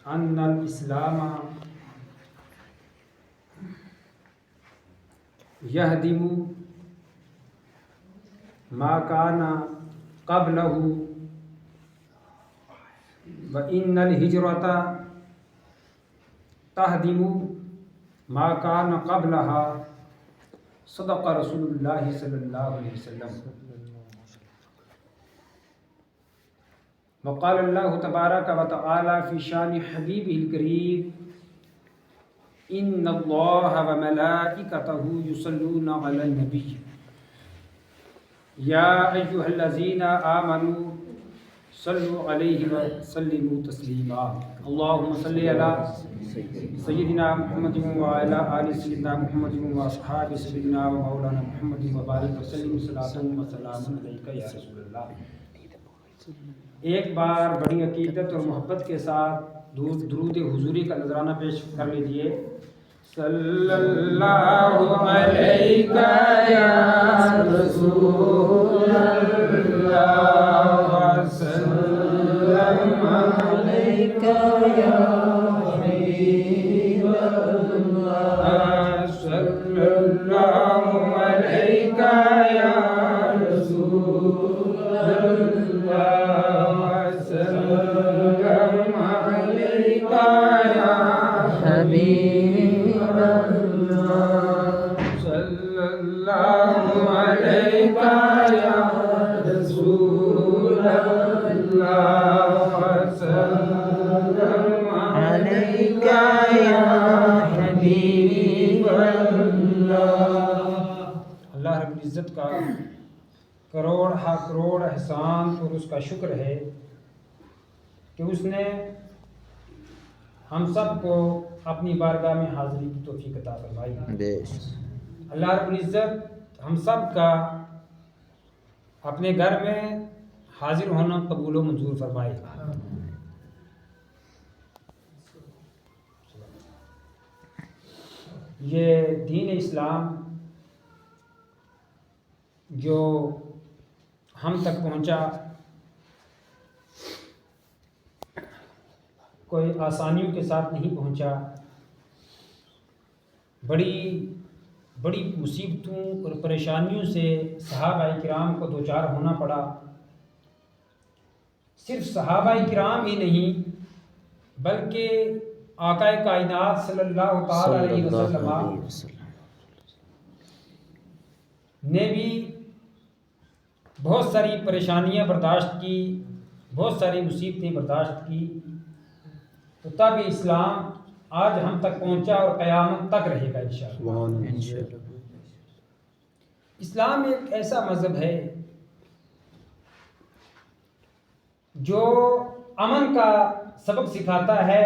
ان الاسلام یہدم ما کان قبلہ وان الہجرۃ تہدم ما کان قبلہا صدق رسول اللہ صلی اللہ علیہ وسلم. وقال اللہ تبارک و تعالی فی شان حبیبہ الکریم ان اللہ وملائکتہ یصلون علی النبی یا ایھا الذین آمنوا صلوا علیہ وسلموا تسلیما. اللہم صلی علی سیدنا محمد وعلی آل سیدنا محمد واصحاب سیدنا ومولانا محمد وبارک وسلم صلاۃ وسلام علیک یا رسول اللہ. ایک بار بڑی عقیدت اور محبت کے ساتھ درود حضوری کا نذرانہ پیش کر لیجئے. صلی اللہ علیہ یا رسول اللہ وسلم علیک یا حبیب اللہ. صلی اللہ علیہ یا رسول اللہ وسلم علیک یا حبیب اللہ. صلی اللہ علیہ یا رسول اللہ وسلم علیک یا حبیب اللہ. اللہ رب العزت کا کروڑ ہا کروڑ احسان اور اس کا شکر ہے کہ اس نے ہم سب کو اپنی بارگاہ میں حاضری کی توفیق عطا فرمائی. اللہ رب العزت ہم سب کا اپنے گھر میں حاضر ہونا قبول و منظور فرمائے. یہ دین اسلام جو ہم تک پہنچا کوئی آسانیوں کے ساتھ نہیں پہنچا. بڑی بڑی مصیبتوں اور پریشانیوں سے صحابہ کرام کو دوچار ہونا پڑا. صرف صحابہ کرام ہی نہیں بلکہ آقا کائنات صلی اللہ تعالی علیہ وسلم نے بھی بہت ساری پریشانیاں برداشت کی، بہت ساری مصیبتیں برداشت کی، تو تب اسلام آج ہم تک پہنچا اور قیامت تک رہے گا انشاءاللہ. اسلام ایک ایسا مذہب ہے جو امن کا سبق سکھاتا ہے،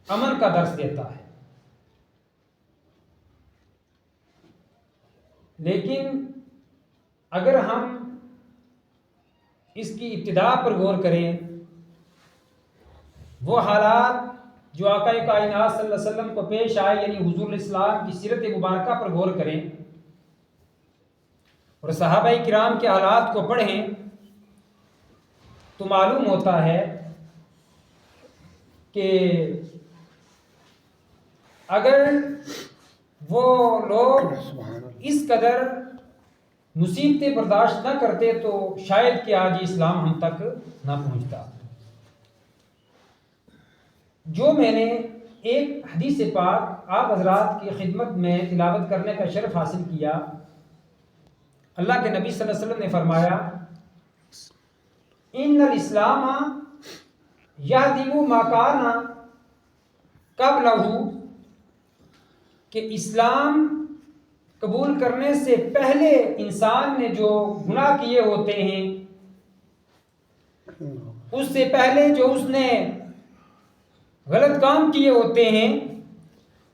امن کا درس دیتا ہے. لیکن اگر ہم اس کی ابتدا پر غور کریں، وہ حالات جو آقا کائنات صلی اللہ علیہ وسلم کو پیش آئے یعنی حضور الاسلام کی سیرت مبارکہ پر غور کریں اور صحابہ کرام کے حالات کو پڑھیں تو معلوم ہوتا ہے کہ اگر وہ لوگ اس قدر مصیبتیں برداشت نہ کرتے تو شاید کہ آج اسلام ہم تک نہ پہنچتا. جو میں نے ایک حدیث پاک آپ حضرات کی خدمت میں تلاوت کرنے کا شرف حاصل کیا، اللہ کے نبی صلی اللہ علیہ وسلم نے فرمایا ان الاسلام یہدم ما کان قبلہ، کہ اسلام قبول کرنے سے پہلے انسان نے جو گناہ کیے ہوتے ہیں، اس سے پہلے جو اس نے غلط کام کیے ہوتے ہیں،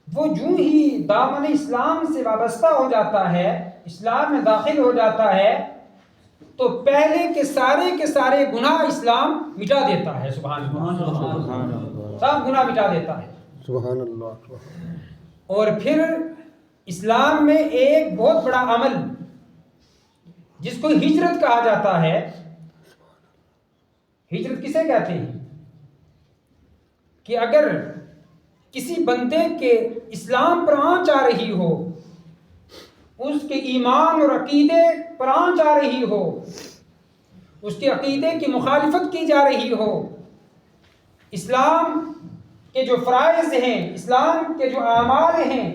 وہ جو ہی دامن اسلام سے وابستہ ہو جاتا ہے، اسلام میں داخل ہو جاتا ہے، تو پہلے کے سارے گناہ اسلام مٹا دیتا ہے. سبحان اللہ، سب گناہ مٹا دیتا ہے. سبحان اللہ. اور پھر اسلام میں ایک بہت بڑا عمل جس کو ہجرت کہا جاتا ہے. ہجرت کسے کہتے ہیں؟ کہ اگر کسی بندے کے اسلام پر آنچ آ رہی ہو، اس کے ایمان اور عقیدے پر آنچ آ رہی ہو، اس کے عقیدے کی مخالفت کی جا رہی ہو، اسلام کے جو فرائض ہیں، اسلام کے جو اعمال ہیں،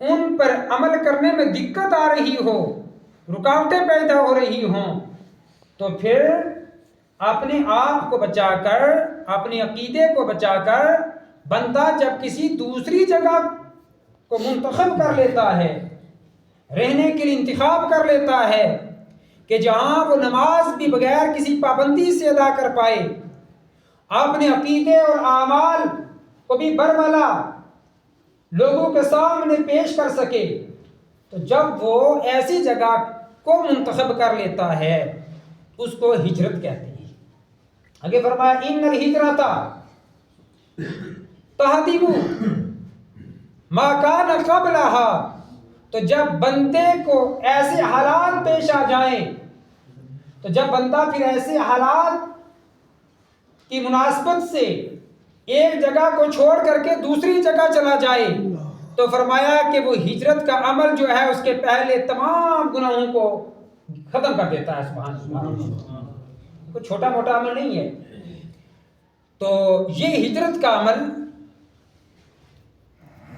ان پر عمل کرنے میں دقت آ رہی ہو، رکاوٹیں پیدا ہو رہی ہوں، تو پھر اپنے آپ کو بچا کر، اپنے عقیدے کو بچا کر بندہ جب کسی دوسری جگہ کو منتخب کر لیتا ہے، رہنے کے لیے انتخاب کر لیتا ہے کہ جہاں وہ نماز بھی بغیر کسی پابندی سے ادا کر پائے، اپنے عقیدے اور اعمال کو بھی برملا لوگوں کے سامنے پیش کر سکے، تو جب وہ ایسی جگہ کو منتخب کر لیتا ہے اس کو ہجرت کہتے ہیں۔ آگے فرمایا ان الہجرۃ تہدم ما کان قبلها، تو جب بندے کو ایسے حالات پیش آ جائیں، تو جب بندہ پھر ایسے حالات کی مناسبت سے ایک جگہ کو چھوڑ کر کے دوسری جگہ چلا جائے، تو فرمایا کہ وہ ہجرت کا عمل جو ہے اس کے پہلے تمام گناہوں کو ختم کر دیتا ہے۔ سبحان اللہ، کوئی چھوٹا موٹا عمل نہیں ہے۔ تو یہ ہجرت کا عمل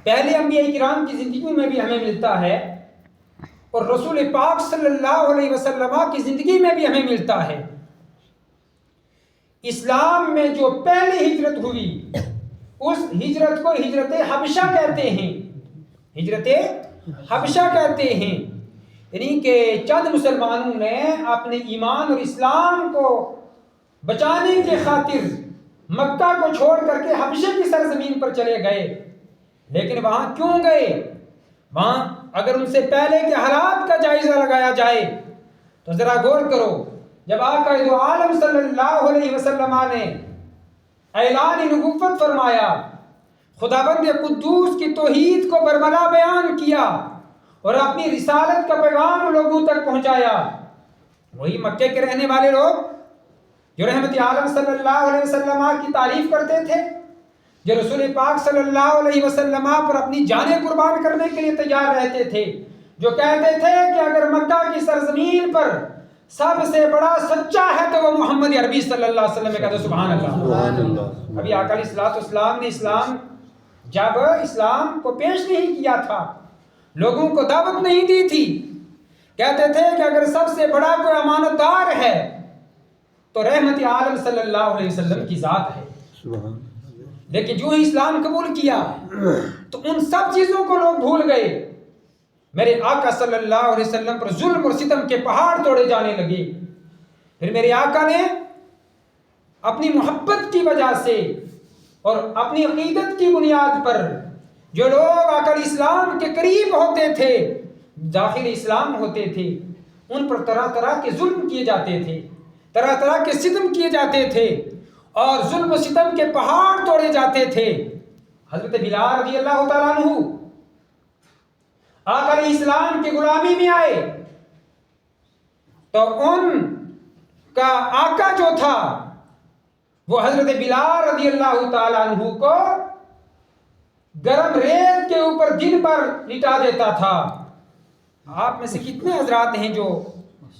پہلے انبیاء کرام کی زندگی میں بھی ہمیں ملتا ہے، اور رسول پاک صلی اللہ علیہ وسلم کی زندگی میں بھی ہمیں ملتا ہے۔ اسلام میں جو پہلی ہجرت ہوئی اس ہجرت کو ہجرت حبشہ کہتے ہیں، ہجرت حبشہ کہتے ہیں، یعنی کہ چند مسلمانوں نے اپنے ایمان اور اسلام کو بچانے کے خاطر مکہ کو چھوڑ کر کے حبشے کی سرزمین پر چلے گئے۔ لیکن وہاں کیوں گئے؟ وہاں اگر ان سے پہلے کے حالات کا جائزہ لگایا جائے تو ذرا غور کرو، جب آقا دو عالم صلی اللہ علیہ وسلم نے اعلان نبوت فرمایا، خداوند قدوس کی توحید کو برملا بیان کیا اور اپنی رسالت کا پیغام لوگوں تک پہنچایا، وہی مکے کے رہنے والے لوگ جو رحمت عالم صلی اللہ علیہ وسلم کی تعریف کرتے تھے، جو رسول پاک صلی اللہ علیہ وسلم پر اپنی جانیں قربان کرنے کے لیے تیار رہتے تھے، جو کہتے تھے کہ اگر مکہ کی سرزمین پر سب سے بڑا سچا ہے تو وہ محمد عربی صلی اللہ علیہ وسلم کہتے سبحان اللہ۔ ابھی آقا علیہ الصلوۃ والسلام نے جب اسلام کو پیش نہیں کیا تھا، لوگوں کو دعوت نہیں دی تھی، کہتے تھے کہ اگر سب سے بڑا کوئی امانت دار ہے تو رحمت عالم صلی اللہ علیہ وسلم کی ذات ہے۔ لیکن جو ہی اسلام قبول کیا تو ان سب چیزوں کو لوگ بھول گئے، میرے آقا صلی اللہ علیہ وسلم پر ظلم اور ستم کے پہاڑ توڑے جانے لگے۔ پھر میرے آقا نے اپنی محبت کی وجہ سے اور اپنی عقیدت کی بنیاد پر جو لوگ آقا اسلام کے قریب ہوتے تھے، داخل اسلام ہوتے تھے، ان پر طرح طرح کے ظلم کیے جاتے تھے، طرح طرح کے ستم کیے جاتے تھے اور ظلم و ستم کے پہاڑ توڑے جاتے تھے۔ حضرت بلال رضی اللہ تعالیٰ عنہ آقا علیہ السلام کی غلامی میں آئے تو ان کا آقا جو تھا وہ حضرت بلال رضی اللہ تعالیٰ عنہ کو گرم ریت کے اوپر دن بھر لٹا دیتا تھا۔ آپ میں سے کتنے حضرات ہیں جو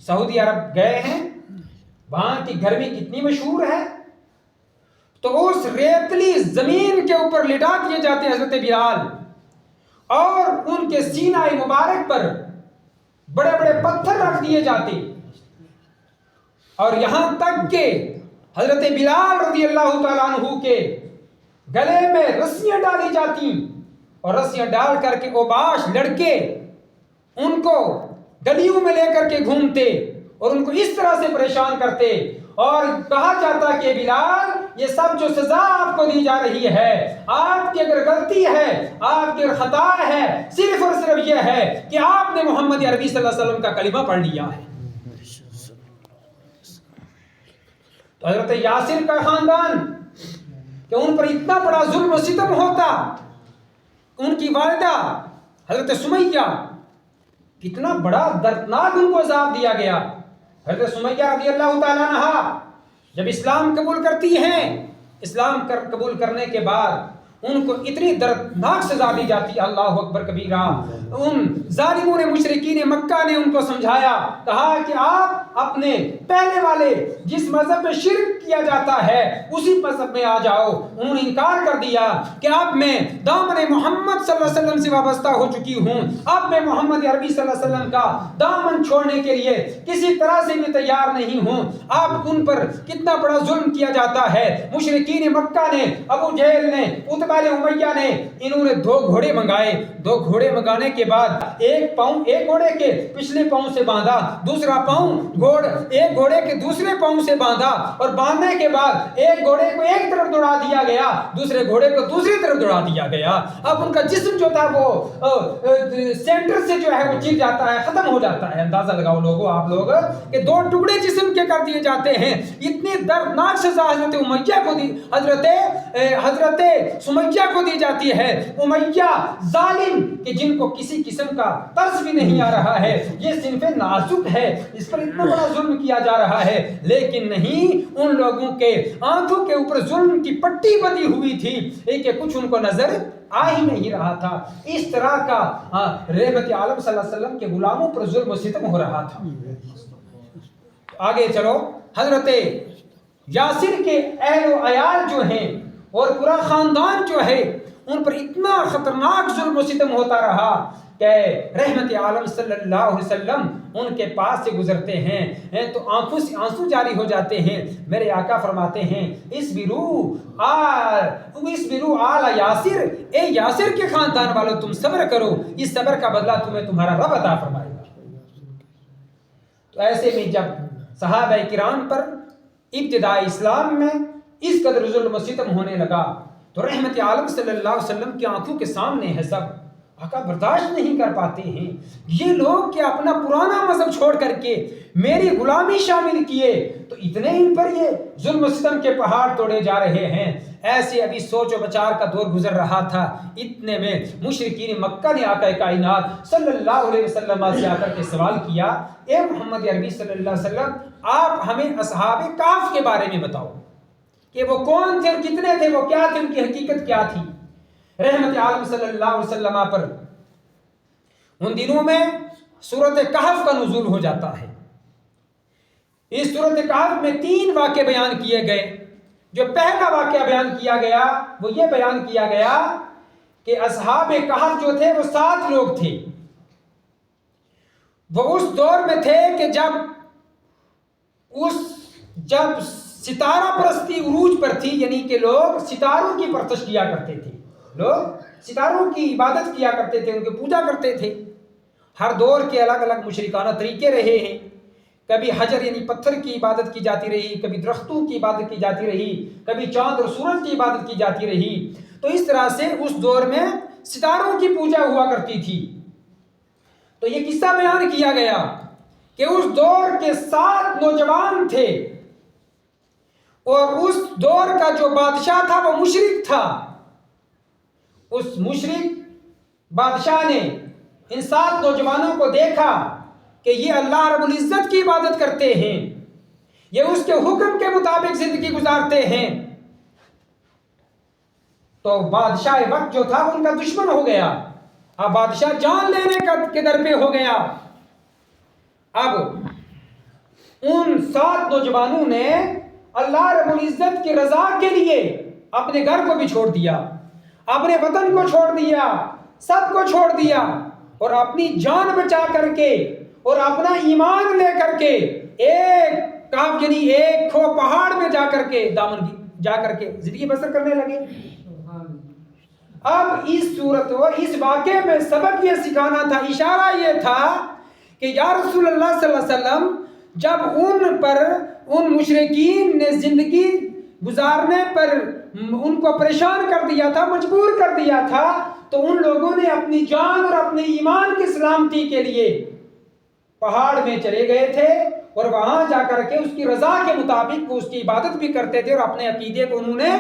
سعودی عرب گئے ہیں؟ وہاں کی گرمی کتنی مشہور ہے، تو اس ریتلی زمین کے اوپر لٹا دیے جاتے حضرت بلال، اور ان کے سینہ مبارک پر بڑے بڑے پتھر رکھ دیے جاتے، اور یہاں تک کہ حضرت بلال رضی اللہ تعالیٰ عنہ کے گلے میں رسیاں ڈالی جاتی، اور رسیاں ڈال کر کے اوباش لڑکے ان کو گلیوں میں لے کر کے گھومتے اور ان کو اس طرح سے پریشان کرتے، اور کہا جاتا کہ بلال یہ سب جو سزا آپ کو دی جا رہی ہے، آپ کی اگر غلطی ہے، آپ کی اگر خطا ہے، صرف اور صرف یہ ہے کہ آپ نے محمد عربی صلی اللہ علیہ وسلم کا کلمہ پڑھ لیا ہے۔ تو حضرت یاسر کا خاندان کہ ان پر اتنا بڑا ظلم و ستم ہوتا، ان کی والدہ حضرت سمیہ کتنا بڑا دردناک ان کو عذاب دیا گیا۔ حضرت سمیہ رضی اللہ تعالیٰ عنہا جب اسلام قبول کرتی ہیں اسلام قبول کرنے کے بعد ان کو اتنی دردناک سزا دی جاتی ہے، اللہ اکبر کبیرہ۔ ان ظالموں نے، مشرکین مکہ نے ان کو سمجھایا، کہا کہ آپ اپنے پہلے والے جس مذہب میں شرک کیا جاتا ہے اسی مذہب میں آ جاؤ۔ انہوں نے انکار کر دیا کہ اب میں دامن محمد صلی اللہ علیہ وسلم سے وابستہ ہو چکی ہوں، اب میں محمد عربی صلی اللہ علیہ وسلم کا دامن چھوڑنے کے لیے کسی طرح سے بھی تیار نہیں ہوں۔ اب ان پر کتنا بڑا ظلم کیا جاتا ہے۔ مشرکین مکہ نے، ابو جہل نے، عتبہ امیہ نے، انہوں نے 2 گھوڑے منگائے۔ 2 گھوڑے منگانے کے بعد ایک گھوڑے کے پچھلے پاؤں سے باندھا، دوسرا پاؤں ایک گھوڑے کے دوسرے پاؤں سے باندھا، اور باندھنے کے بعد ایک گھوڑے کو ایک طرف دوڑا دیا گیا، دوسرے گھوڑے کو دوسری طرف دوڑا دیا گیا۔ اب ان کا جسم جو تھا وہ سینٹر سے جو ہے وہ چیر جاتا ہے، ختم ہو جاتا ہے۔ اندازہ لگاؤ لوگوں، آپ لوگ، کہ 2 ٹکڑے جسم کے کر دیے جاتے ہیں۔ اتنی دردناک سزا حضرت امیہ کو دی، حضرت سمیہ کو دی جاتی ہے۔ امیہ ظالم کہ جن کو کسی قسم کا ترس بھی نہیں آ رہا ہے، یہ صنف نازک ہے، اس پر اتنا بڑا ظلم کیا جا رہا ہے، لیکن نہیں، ان لوگوں کے آنکھوں کے اوپر ظلم کی پٹی بندھی ہوئی تھی کہ کچھ ان کو نظر آ ہی نہیں رہا تھا۔ اس طرح کا رحمت عالم صلی اللہ علیہ وسلم کے غلاموں پر ظلم و ستم ہو رہا تھا۔ آگے چلو، حضرت یاسر کے اہل و عیال جو ہیں اور پورا خاندان جو ہے، ان پر اتنا خطرناک ظلم و ستم ہوتا رہا کہ رحمت عالم صلی اللہ علیہ وسلم ان کے پاس سے گزرتے ہیں تو آنکھوں سے آنسو جاری ہو جاتے ہیں۔ میرے آقا فرماتے ہیں، اصبروا آل یاسر، اے یاسر کے خاندان والوں تم صبر کرو، اس صبر کا بدلہ تمہیں تمہارا رب عطا فرمائے گا۔ تو ایسے میں جب صحابہ کرام پر ابتدائی اسلام میں اس قدر ظلم و ستم ہونے لگا تو رحمت عالم صلی اللہ علیہ وسلم کی آنکھوں کے سامنے ہے سب، آقا برداشت نہیں کر پاتے ہیں۔ یہ لوگ کہ اپنا پرانا مذہب چھوڑ کر کے میری غلامی شامل کیے تو اتنے ان پر یہ ظلم و ستم کے پہاڑ توڑے جا رہے ہیں۔ ایسے ابھی سوچ و بچار کا دور گزر رہا تھا، اتنے میں مشرکین مکہ نے آقا کائنات صلی اللہ علیہ وسلم سے آ کر کے سوال کیا، اے محمد عربی صلی اللہ علیہ وسلم، آپ ہمیں اصحاب کہف کے بارے میں بتاؤ کہ وہ کون تھے اور کتنے تھے، وہ کیا تھے، ان کی حقیقت کیا تھی۔ رحمت عالم صلی اللہ علیہ وسلم پر ان دنوں میں سورۃ کہف کا نزول ہو جاتا ہے۔ اس سورۃ کہف میں 3 واقعے بیان کیے گئے۔ جو پہلا واقعہ بیان کیا گیا وہ یہ بیان کیا گیا کہ اصحاب کہف جو تھے وہ 7 لوگ تھے۔ وہ اس دور میں تھے کہ جب ستارہ پرستی عروج پر تھی، یعنی کہ لوگ ستاروں کی پرستش کیا کرتے تھے، لوگ ستاروں کی عبادت کیا کرتے تھے، ان کی پوجا کرتے تھے۔ ہر دور کے الگ الگ مشرکانہ طریقے رہے ہیں، کبھی حجر یعنی پتھر کی عبادت کی جاتی رہی، کبھی درختوں کی عبادت کی جاتی رہی، کبھی چاند اور سورج کی عبادت کی جاتی رہی۔ تو اس طرح سے اس دور میں ستاروں کی پوجا ہوا کرتی تھی۔ تو یہ قصہ بیان کیا گیا کہ اس دور کے 7 نوجوان تھے اور اس دور کا جو بادشاہ تھا وہ مشرک تھا۔ اس مشرک بادشاہ نے ان 7 نوجوانوں کو دیکھا کہ یہ اللہ رب العزت کی عبادت کرتے ہیں، یہ اس کے حکم کے مطابق زندگی گزارتے ہیں، تو بادشاہ وقت جو تھا ان کا دشمن ہو گیا۔ اب بادشاہ جان لینے کے در پہ ہو گیا۔ اب ان 7 نوجوانوں نے اللہ رب العزت کی رضا کے لیے اپنے گھر کو بھی چھوڑ دیا، اپنے وطن کو چھوڑ دیا، سب کو چھوڑ دیا، اور اپنی جان بچا کر کے اور اپنا ایمان لے کر کے ایک کھو پہاڑ میں جا کر کے زندگی بسر کرنے لگے۔ اب اس صورت و اس واقعے میں سبق یہ سکھانا تھا، اشارہ یہ تھا کہ یا رسول اللہ صلی اللہ علیہ وسلم، جب ان مشرکین نے زندگی گزارنے پر ان کو پریشان کر دیا تھا، مجبور کر دیا تھا، تو ان لوگوں نے اپنی جان اور اپنے ایمان کی سلامتی کے لیے پہاڑ میں چلے گئے تھے، اور وہاں جا کر کے اس کی رضا کے مطابق وہ اس کی عبادت بھی کرتے تھے اور اپنے عقیدے کو انہوں نے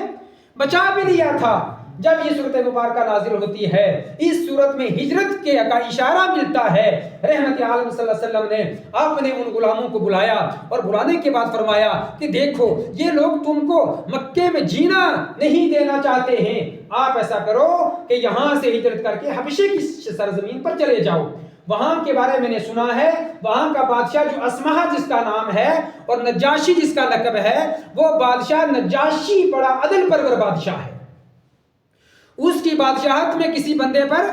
بچا بھی لیا تھا۔ جب یہ صورت مبارکہ نازل ہوتی ہے اس صورت میں ہجرت کے کا اشارہ ملتا ہے۔ رحمت عالم صلی اللہ علیہ وسلم نے اپنے ان غلاموں کو بلایا اور بلانے کے بعد فرمایا کہ دیکھو یہ لوگ تم کو مکے میں جینا نہیں دینا چاہتے ہیں، آپ ایسا کرو کہ یہاں سے ہجرت کر کے حبشے کی سرزمین پر چلے جاؤ۔ وہاں کے بارے میں نے سنا ہے وہاں کا بادشاہ جو اسمہ جس کا نام ہے اور نجاشی جس کا لقب ہے، وہ بادشاہ نجاشی بڑا عدل پرور بادشاہ ہے۔ اس کی بادشاہت میں کسی بندے پر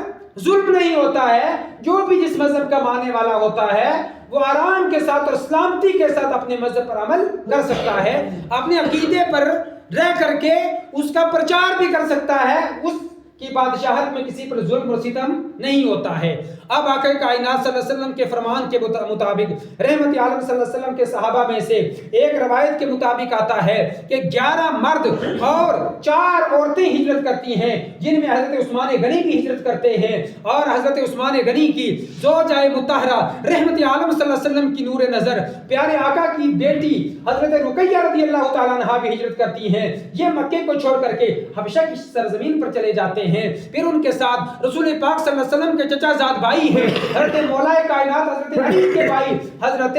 ظلم نہیں ہوتا ہے، جو بھی جس مذہب کا ماننے والا ہوتا ہے وہ آرام کے ساتھ اور سلامتی کے ساتھ اپنے مذہب پر عمل کر سکتا ہے، اپنے عقیدے پر رہ کر کے اس کا پرچار بھی کر سکتا ہے، اس کی بادشاہت میں کسی پر ظلم و ستم نہیں ہوتا ہے۔ اب آقا کائنات صلی اللہ علیہ وسلم کے فرمان کے مطابق رحمت عالم صلی اللہ علیہ وسلم کے صحابہ میں سے ایک روایت کے مطابق آتا ہے کہ 11 مرد اور 4 عورتیں ہجرت کرتی ہیں، جن میں حضرت عثمان غنی بھی ہجرت کرتے ہیں، اور حضرت عثمان غنی کی زوجہ مطہرہ رحمت عالم صلی اللہ علیہ وسلم کی نور نظر پیارے آقا کی بیٹی حضرت رقیہ رضی اللہ تعالیٰ عنہا بھی ہجرت کرتی ہیں۔ یہ مکے کو چھوڑ کر کے حبشہ کی سرزمین پر چلے جاتے ہیں۔ پھر ان کے ساتھ رسول پاک صلی اللہ علیہ وسلم کے چچا زاد بھائی ہیں حضرت مولا کائنات حضرت علی کے بھائی حضرت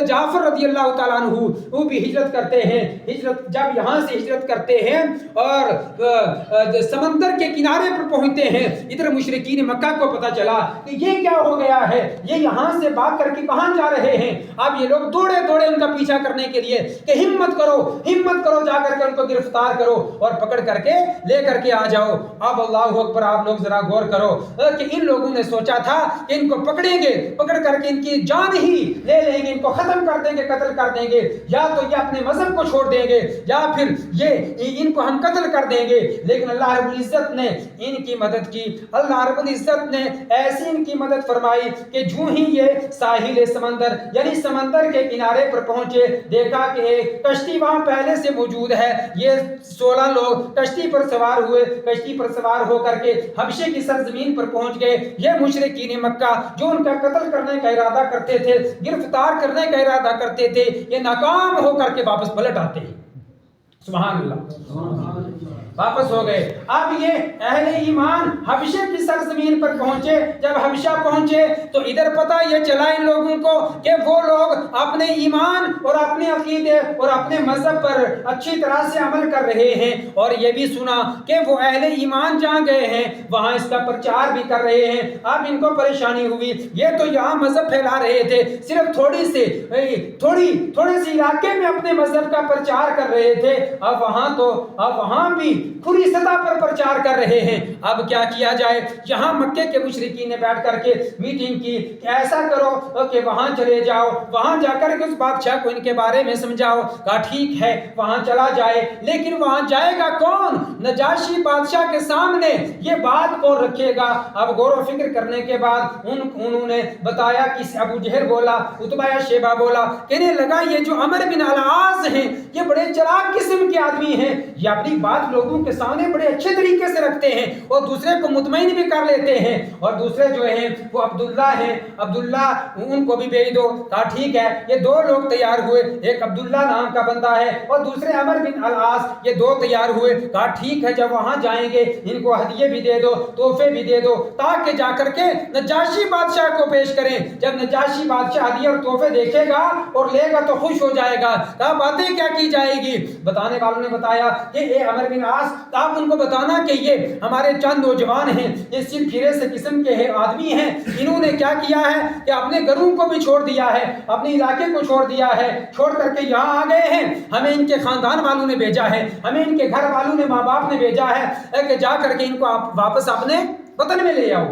جعفر رضی اللہ تعالیٰ عنہ وہ بھی ہجرت کرتے ہیں۔ ہجرت جب یہاں سے ہجرت کرتے ہیں اور سمندر کے کنارے پر پہنچتے ہیں، ادھر مشرکین مکہ کو پتہ چلا کہ یہ کیا ہو گیا ہے، یہ یہاں سے بھاگ کر کے کہاں جا رہے ہیں۔ اب یہ لوگ دوڑے ان کا پیچھا کرنے کے لیے کہ ہمت کرو جا کر کے ان کو گرفتار کرو اور پکڑ کر کے لے کر کے آ جاؤ۔ اب اللہ اکبر، آپ لوگ ذرا غور کرو کہ ان لوگوں نے سوچا تھا کہ ان کو پکڑیں گے، پکڑ کر کے ان کی جان ہی لے لیں گے، ان کو ختم کر دیں گے، قتل کر دیں گے، یا تو یہ اپنے مذہب کو چھوڑ دیں گے یا پھر یہ ان کو ہم قتل کر دیں گے۔ لیکن اللہ رب العزت نے ان کی مدد کی، اللہ رب العزت نے ایسی ان کی مدد فرمائی کہ جو ہی یہ ساحل سمندر یعنی سمندر کے کنارے پر پہنچے، دیکھا کہ ایک کشتی وہاں پہلے سے موجود ہے۔ یہ 16 لوگ کشتی پر سوار ہوئے، کشتی پر سوار ہو کر کے حبشے کی سرزمین پر پہنچ گئے۔ یہ مشرکین مکہ جو ان کا قتل کرنے کا ارادہ کرتے تھے، گرفتار کرنے کا ارادہ کرتے تھے، یہ ناکام ہو کر کے واپس پلٹ آتے ہیں۔ سبحان اللہ، واپس ہو گئے۔ اب یہ اہل ایمان حبشے کی سرزمین پر پہنچے۔ جب حبشہ پہنچے تو ادھر پتہ یہ چلا ان لوگوں کو کہ وہ لوگ اپنے ایمان اور اپنے عقیدے اور اپنے مذہب پر اچھی طرح سے عمل کر رہے ہیں، اور یہ بھی سنا کہ وہ اہل ایمان جہاں گئے ہیں وہاں اس کا پرچار بھی کر رہے ہیں۔ اب ان کو پریشانی ہوئی، یہ تو یہاں مذہب پھیلا رہے تھے، صرف تھوڑے سے علاقے میں اپنے مذہب کا پرچار کر رہے تھے، اب وہاں بھی کھلی سطح پر پرچار کر رہے ہیں۔ اب کیا کیا جائے؟ یہاں مکے کے مشرکین نے بیٹھ کر کے میٹنگ کی کہ ایسا کرو کہ وہاں چلے جاؤ، وہاں جا کر کے اس بادشاہ کو ان کے بارے میں سمجھاؤ۔ کہا ٹھیک ہے وہاں چلا جائے، لیکن وہاں جائے گا کون؟ نجاشی بادشاہ کے سامنے یہ بات کون رکھے گا؟ اب غور و فکر کرنے کے بعد انہوں نے بتایا کہ ابو جہل بولا، عتبہ شیبہ بولا، کہنے لگا یہ جو عمر بن العاص ہیں یہ بڑے چلاک قسم کے آدمی ہیں، یہ اپنی بات لوگوں کے سامنے بڑے اچھے طریقے سے رکھتے ہیں اور دوسرے کو مطمئن بھی کر لیتے ہیں، اور دوسرے جو ہیں وہ عبداللہ ہیں، عبداللہ ان کو بھی بھیج دو۔ کہا ٹھیک ہے، یہ 2 لوگ تیار ہوئے، ایک عبداللہ نام کا بندہ ہے اور دوسرے عمر بن العاص، یہ 2 تیار ہوئے۔ کہا ٹھیک ہے جب وہاں جائیں گے ان کو ہدیے بھی دے دو، تحفے بھی دے دو، تاکہ جا کر کے نجاشی بادشاہ کو پیش کریں۔ جب نجاشی بادشاہ ہدیے اور تحفے دیکھے گا اور لے گا تو خوش ہو جائے گا۔ کہا باتیں کیا کی جائے گی؟ بتانے والوں نے بتایا کہ اے عمر بن العاص، آپ ان کو بتانا کہ یہ ہمارے چند نوجوان ہیں، یہ صرف پھرے سے قسم کے آدمی ہیں، انہوں نے کیا کیا ہے کہ اپنے گھروں کو بھی چھوڑ دیا ہے، اپنے علاقے کو چھوڑ دیا ہے، چھوڑ کر کے یہاں آ گئے ہیں، ہمیں ان کے خاندان والوں نے بھیجا ہے، ہمیں ان کے گھر والوں نے، ماں باپ نے بھیجا ہے کہ جا کر کے ان کو آپ واپس اپنے وطن میں لے آؤ۔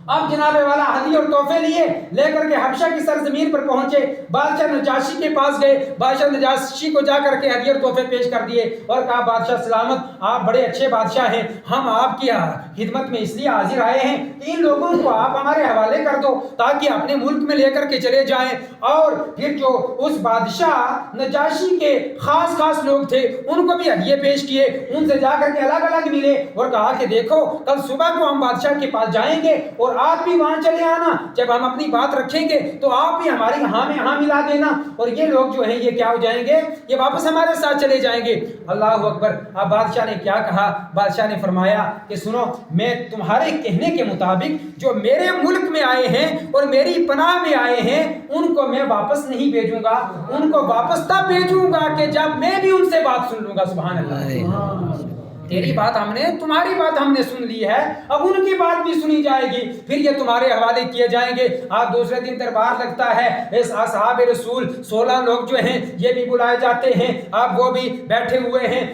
اب جناب والا ہدیے اور تحفے لیے لے کر کے حبشہ کی سرزمین پر پہنچے، بادشاہ نجاشی کے پاس گئے، بادشاہ نجاشی کو جا کر کے ہدیے اور تحفے پیش کر دیے اور کہا بادشاہ سلامت، آپ بڑے اچھے بادشاہ ہیں، ہم آپ کی خدمت میں اس لیے حاضر آئے ہیں کہ ان لوگوں کو آپ ہمارے حوالے کر دو تاکہ اپنے ملک میں لے کر کے چلے جائیں۔ اور پھر جو اس بادشاہ نجاشی کے خاص لوگ تھے ان کو بھی ہدیے پیش کیے، ان سے جا کر کے الگ الگ ملے اور کہا کہ دیکھو کل صبح کو ہم بادشاہ کے پاس جائیں گے اور آپ بھی وہاں چلے آنا، جب ہم اپنی بات رکھیں گے تو آپ بھی ہماری ہاں میں ہاں ملا دینا، اور یہ لوگ جو ہیں یہ کیا ہو جائیں گے، یہ واپس ہمارے ساتھ چلے جائیں گے۔ اللہ اکبر۔ اب بادشاہ نے کیا کہا؟ بادشاہ نے فرمایا کہ سنو، میں تمہارے کہنے کے مطابق جو میرے ملک میں آئے ہیں اور میری پناہ میں آئے ہیں ان کو میں واپس نہیں بھیجوں گا، ان کو واپس تب بھیجوں گا کہ جب میں بھی ان سے بات سن لوں گا۔ سبحان اللہ۔ تیری بات ہم نے، تمہاری بات ہم نے سن لی ہے، اب ان کی بات بھی سنی جائے گی، پھر یہ تمہارے حوالے کیے جائیں گے۔ آج دوسرے دن دربار لگتا ہے، اس اصحاب رسول 16 لوگ جو ہیں یہ بھی بلائے جاتے ہیں، اب وہ بھی بیٹھے ہوئے ہیں۔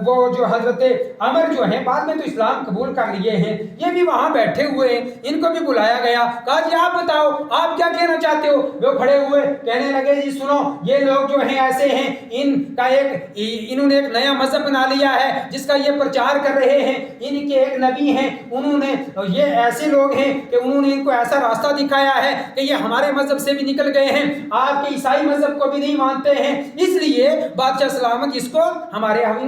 وہ جو حضرت عمر جو ہیں بعد میں تو اسلام قبول کر لیے ہیں، یہ بھی وہاں بیٹھے ہوئے ہیں، ان کو بھی بلایا گیا، کہا جی آپ بتاؤ آپ کیا کہنا چاہتے ہو؟ وہ کھڑے ہوئے کہنے لگے جی سنو، یہ لوگ جو ہیں ایسے ہیں، انہوں نے ایک نیا مذہب بنا لیا ہے جس کا یہ پرچار کر رہے ہیں، ان کے ایک نبی ہیں، انہوں نے یہ ایسے لوگ ہیں کہ انہوں نے ان کو ایسا راستہ دکھایا ہے کہ یہ ہمارے مذہب سے بھی نکل گئے ہیں، آپ کے عیسائی مذہب کو بھی نہیں مانتے ہیں، اس لیے بادشاہ سلامت ان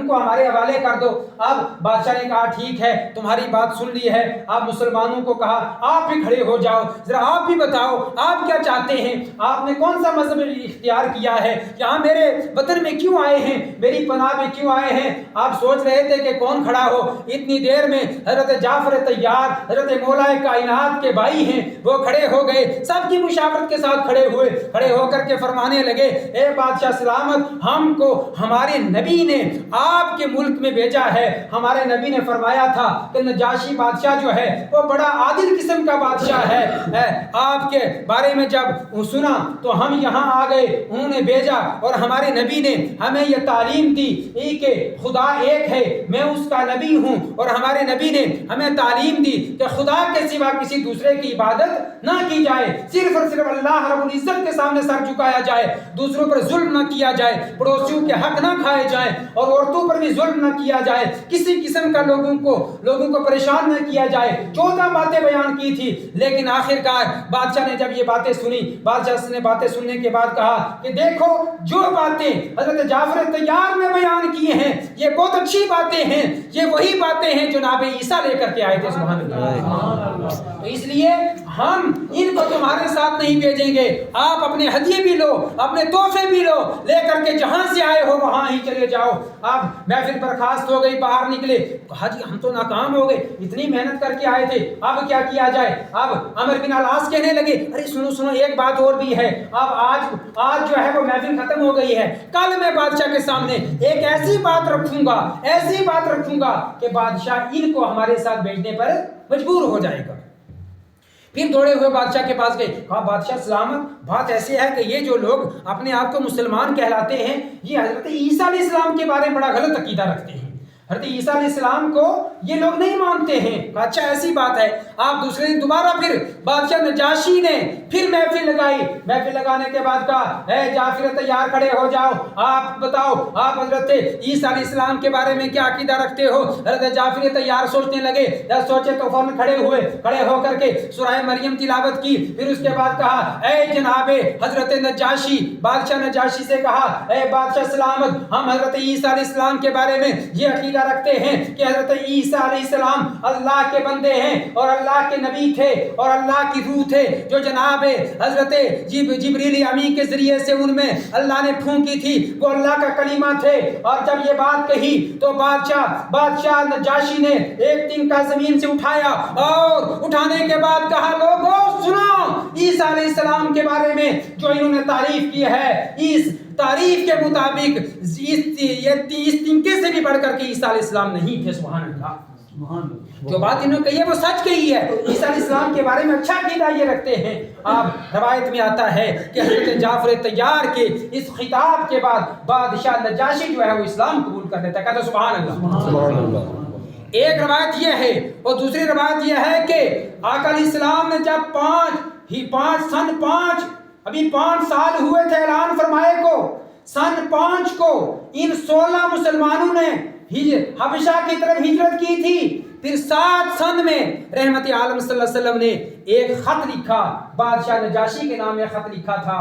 کو ہمارے حوالے کر دو۔ اب بادشاہ نے کہا ٹھیک ہے، تمہاری بات سن لی ہے۔ آپ مسلمانوں کو کہا آپ بھی کھڑے ہو جاؤ، ذرا آپ بھی بتاؤ آپ کیا چاہتے ہیں، آپ نے کون سا مذہب اختیار کیا ہے، یہاں میرے وطن میں کیوں آئے ہیں، میری پناہ میں کیوں آئے ہیں؟ آپ سوچ رہے تھے کہ کون کھڑا ہو، اتنی دیر میں حضرت جعفر طیار حضرت مولا کائنات کے بھائی ہیں وہ کھڑے ہو گئے، سب کی مشاورت کے ساتھ کھڑے ہو کر کے فرمانے لگے اے بادشاہ سلامت، ہم کو ہمارے نبی نے آپ کے ملک میں بھیجا ہے، ہمارے نبی نے فرمایا تھا کہ نجاشی بادشاہ جو ہے وہ بڑا عادل قسم کا بادشاہ ہے، آپ کے بارے میں جب سنا تو ہم یہاں آ گئے، انہوں نے بھیجا اور ہمارے نبی نے ہمیں یہ تعلیم دی کہ خدا ایک ہے، میں اس کا نبی ہوں، اور ہمارے نبی نے ہمیں تعلیم دی کہ خدا کے سوا کسی دوسرے کی عبادت نہ کی جائے، صرف اور صرف اللہ رب العزت کے سامنے سر جھکایا جائے، دوسروں پر ظلم نہ کیا جائے، پڑوسیوں کے حق نہ کھائے جائیں، اور عورتوں پر بھی ظلم نہ کیا جائے، کسی قسم کا لوگوں کو پریشان نہ کیا جائے۔ 14 باتیں بیان کی تھی، لیکن آخرکار بادشاہ نے جب یہ باتیں سنی، بادشاہ نے باتیں سننے کے بعد کہا کہ دیکھو جو باتیں حضرت جعفر طیار نے بیان کی ہیں یہ بہت اچھی باتیں ہیں، یہ وہی باتیں ہیں جو جناب عیسیٰ لے کر کے آئے تھے۔ سبحان اللہ۔ تو اس لیے ہم ان کو تمہارے ساتھ نہیں بھیجیں گے، آپ اپنے ہدیے بھی لو، اپنے تحفے بھی لو، لے کر کے جہاں سے آئے ہو وہاں ہی چلے جاؤ۔ اب محفل برخاست ہو گئی، باہر نکلے، کہا جی ہم تو ناکام ہو گئے، اتنی محنت کر کے آئے تھے، اب کیا کیا جائے؟ اب عمر بن العاص کہنے لگے ارے سنو ایک بات اور بھی ہے، اب آج جو ہے وہ محفل ختم ہو گئی ہے، کل میں بادشاہ کے سامنے ایک ایسی بات رکھوں گا کہ بادشاہ ان کو ہمارے ساتھ بھیجنے پر مجبور ہو جائے گا۔ پھر دوڑے ہوئے بادشاہ کے پاس گئے، کہا بادشاہ سلامت، بات ایسی ہے کہ یہ جو لوگ اپنے آپ کو مسلمان کہلاتے ہیں یہ حضرت عیسیٰ علیہ السلام کے بارے میں بڑا غلط عقیدہ رکھتے ہیں، حضرت عیسیٰ علیہ السلام کو یہ لوگ نہیں مانتے ہیں۔ اچھا ایسی بات ہے۔ آپ دوسرے دن دوبارہ پھر بادشاہ نجاشی نے پھر محفل لگائی، محفل لگانے کے بعد کہا اے جعفر طیار کھڑے ہو جاؤ، آپ بتاؤ آپ حضرت عیسیٰ علیہ السلام کے بارے میں کیا عقیدہ رکھتے ہو؟ حضرت جعفر طیار سوچنے لگے، جب سوچے تو فوراً کھڑے ہو کر کے سورہ مریم تلاوت کی، پھر اس کے بعد کہا اے جناب حضرت نجاشی، بادشاہ نجاشی سے کہا اے بادشاہ سلامت، ہم حضرت عیسیٰ علیہ السلام کے بارے میں یہ عقیدہ رکھتے ہیں کہ حضرت عیسیٰ علیہ السلام اللہ کے بندے ہیں اور اللہ کے نبی تھے اور اللہ کی روح تھے، جو جناب حضرت جبریل امین کے ذریعے سے ان میں اللہ نے پھونکی تھی، وہ اللہ کا کلمہ تھے۔ اور جب یہ بات کہی تو بادشاہ نجاشی نے ایک تنکا زمین سے اٹھایا اور اٹھانے کے بعد کہا لوگوں سنو، عیسیٰ علیہ السلام کے بارے میں جو انہوں نے تعریف کی ہے، اس تعریف کے مطابق اس تنکے سے بھی بڑھ کر کے عیسیٰ علیہ السلام نہیں تھے۔ سبحان اللہ۔ جو بات انہوں نے کہی ہے وہ سچ کہی ہے، عیسیٰ علیہ السلام کے بارے میں اچھا عقیدہ یہ رکھتے ہیں۔ آپ روایت میں آتا ہے کہ حضرت جعفر طیار کے اس خطاب کے بعد بادشاہ نجاشی جو ہے وہ اسلام قبول کر لیتا ہے۔ کہتے ہیں سبحان اللہ۔ ایک روایت یہ ہے، اور دوسری روایت یہ ہے کہ آقا علیہ السلام نے جب ابھی 5 سال ہوئے تھے اعلان فرمائے کو، سن 5 کو ان 16 مسلمانوں نے حبشہ کی طرف ہجرت کی تھی، پھر 7 سن میں رحمت عالم صلی اللہ علیہ وسلم نے ایک خط لکھا، بادشاہ نجاشی کے نام میں خط لکھا تھا،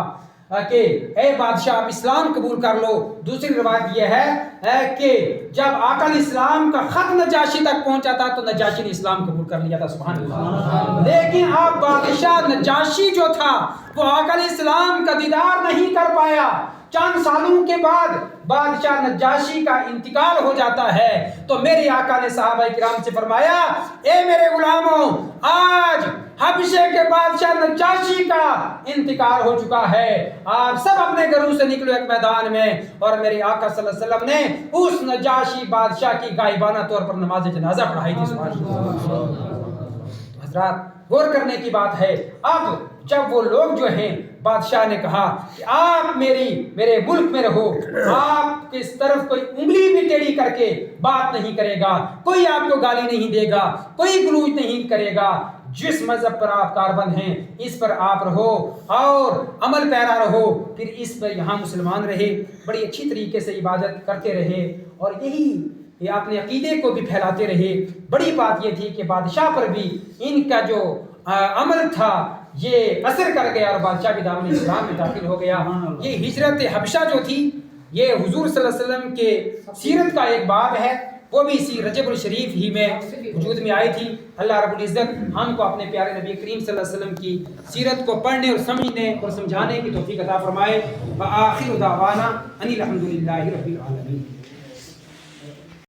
کہ اے بادشاہ آپ اسلام قبول کر لو۔ دوسری روایت یہ ہے کہ جب آقا علیہ السلام کا خط نجاشی تک پہنچا تھا تو نجاشی نے اسلام قبول کر لیا تھا، سبحان اللہ۔ لیکن اب بادشاہ نجاشی جو تھا وہ آقا علیہ السلام کا دیدار نہیں کر پایا۔ چند سالوں کے بعد بادشاہ نجاشی کا انتقال ہو جاتا ہے تو میرے آقا نے صحابہ کرام سے فرمایا، اے میرے غلاموں، آج حبشے کے بادشاہ نجاشی کا انتقال ہو چکا ہے، آپ سب اپنے گھروں سے نکلو ایک میدان میں۔ اور میرے آقا صلی اللہ علیہ وسلم نے اس نجاشی بادشاہ کی غائبانہ طور پر نماز جنازہ پڑھائی تھی، سبحان اللہ۔ حضرات غور کرنے کی بات ہے، اب جب وہ لوگ جو ہیں، بادشاہ نے کہا کہ آپ میرے ملک میں رہو، آپ کس طرف کوئی انگلی بھی ٹیڑھی کر کے بات نہیں کرے گا، کوئی آپ کو گالی نہیں دے گا، کوئی گلوچ نہیں کرے گا، جس مذہب پر آپ کاربند ہیں اس پر آپ رہو اور عمل پیرا رہو۔ پھر اس پر یہاں مسلمان رہے، بڑی اچھی طریقے سے عبادت کرتے رہے اور یہی اپنے عقیدے کو بھی پھیلاتے رہے۔ بڑی بات یہ تھی کہ بادشاہ پر بھی ان کا جو عمل تھا یہ اثر کر گیا اور بادشاہ بھی دامن اسلام میں داخل ہو گیا۔ یہ ہجرت حبشہ جو تھی یہ حضور صلی اللہ علیہ وسلم کے سیرت کا ایک باب ہے، وہ بھی اسی رجب الشریف ہی میں وجود میں آئی تھی۔ اللہ رب العزت ہم کو اپنے پیارے نبی کریم صلی اللہ علیہ وسلم کی سیرت کو پڑھنے اور سمجھنے اور سمجھانے کی توفیق عطا فرمائے۔ وآخر دعوانا ان الحمد للہ رب العالمین۔